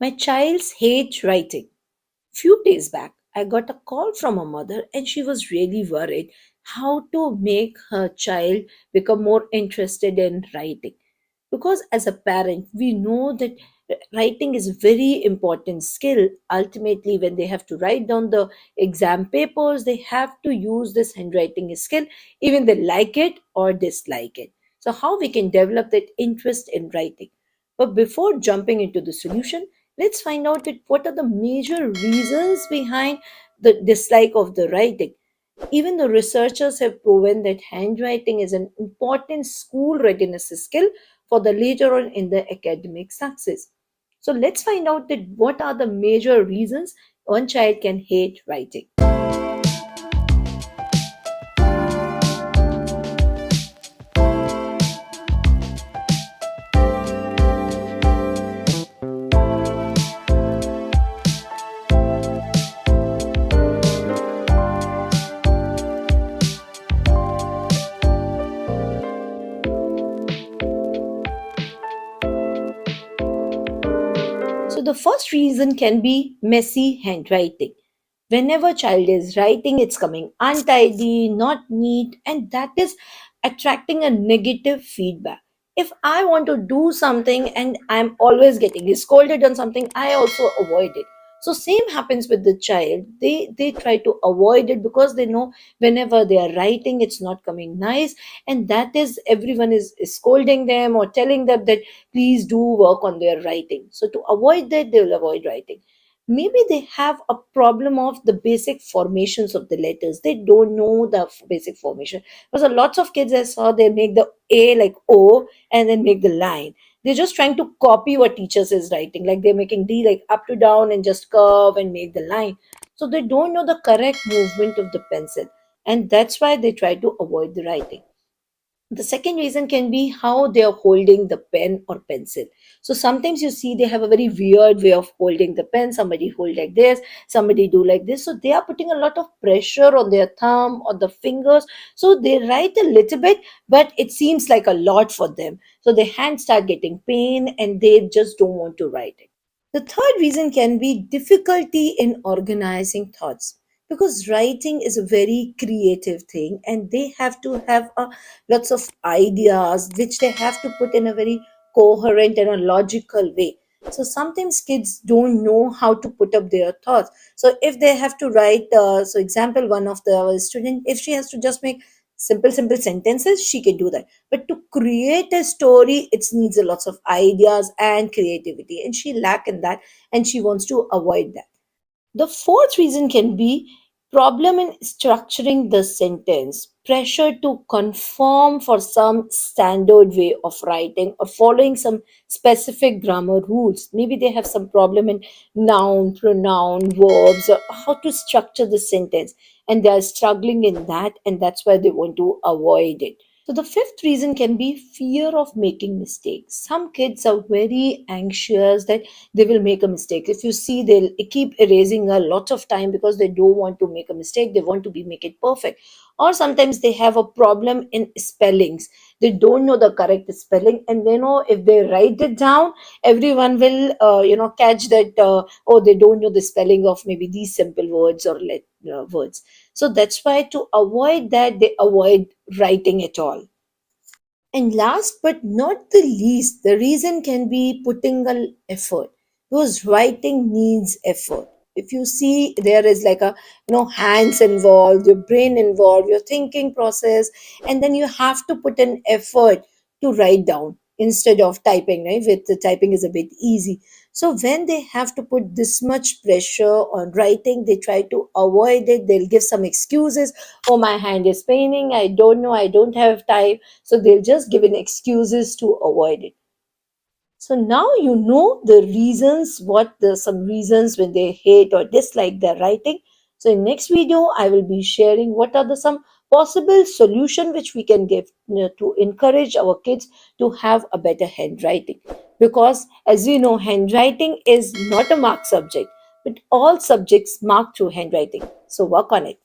My child's hate writing. Few days back, I got a call from a mother and she was really worried how to make her child become more interested in writing. Because as a parent, we know that writing is a very important skill. Ultimately, when they have to write down the exam papers, they have to use this handwriting skill, even they like it or dislike it. So, how we can develop that interest in writing? But before jumping into the solution, let's find out that what are the major reasons behind the dislike of the writing. Even the researchers have proven that handwriting is an important school readiness skill for the later on in the academic success. So let's find out that what are the major reasons one child can hate writing. So the first reason can be messy handwriting. Whenever child is writing, it's coming untidy, not neat, and that is attracting a negative feedback. If I want to do something and I'm always getting scolded on something, I also avoid it. So same happens with the child. They try to avoid it because they know whenever they are writing, it's not coming nice, and that is everyone is scolding them or telling them that please do work on their writing. So to avoid that, they will avoid writing. Maybe they have a problem of the basic formations of the letters. They don't know the basic formation because a lots of kids I saw, they make the a like o and then make the line. They're just trying to copy what teachers is writing, like they're making d like up to down and just curve and make the line. So they don't know the correct movement of the pencil, and that's why they try to avoid the writing. The second reason can be how they are holding the pen or pencil. So sometimes you see they have a very weird way of holding the pen. Somebody hold like this, somebody do like this. So they are putting a lot of pressure on their thumb or the fingers. So they write a little bit, but it seems like a lot for them. So their hands start getting pain and they just don't want to write it. The third reason can be difficulty in organizing thoughts, because writing is a very creative thing and they have to have lots of ideas which they have to put in a very coherent and a logical way. So sometimes kids don't know how to put up their thoughts. So if they have to write, so example, one of the student, if she has to just make simple sentences, she can do that, but to create a story, it needs a lots of ideas and creativity, and she lack in that, and she wants to avoid that. The fourth reason can be problem in structuring the sentence, pressure to conform for some standard way of writing or following some specific grammar rules. Maybe they have some problem in noun, pronoun, verbs, or how to structure the sentence, and they are struggling in that, and that's why they want to avoid it. So the fifth reason can be fear of making mistakes. Some kids are very anxious that they will make a mistake. If you see, they'll keep erasing a lot of time because they don't want to make a mistake. They want to be make it perfect. Or sometimes they have a problem in spellings. They don't know the correct spelling, and they know if they write it down, everyone will catch that. Oh, they don't know the spelling of maybe these simple words or words. So that's why to avoid that, they avoid writing at all. And last but not the least, the reason can be putting a effort, because writing needs effort. If you see, there is like a hands involved, your brain involved, your thinking process, and then you have to put an effort to write down instead of typing. Right, with the typing is a bit easy. So when they have to put this much pressure on writing, they try to avoid it. They'll give some excuses. Oh, my hand is paining. I don't know. I don't have time. So they'll just give in excuses to avoid it. So now you know the reasons, what the some reasons when they hate or dislike their writing. So in next video, I will be sharing what are the some possible solution which we can give, to encourage our kids to have a better handwriting. Because as we know, handwriting is not a marked subject, but all subjects mark through handwriting. So work on it.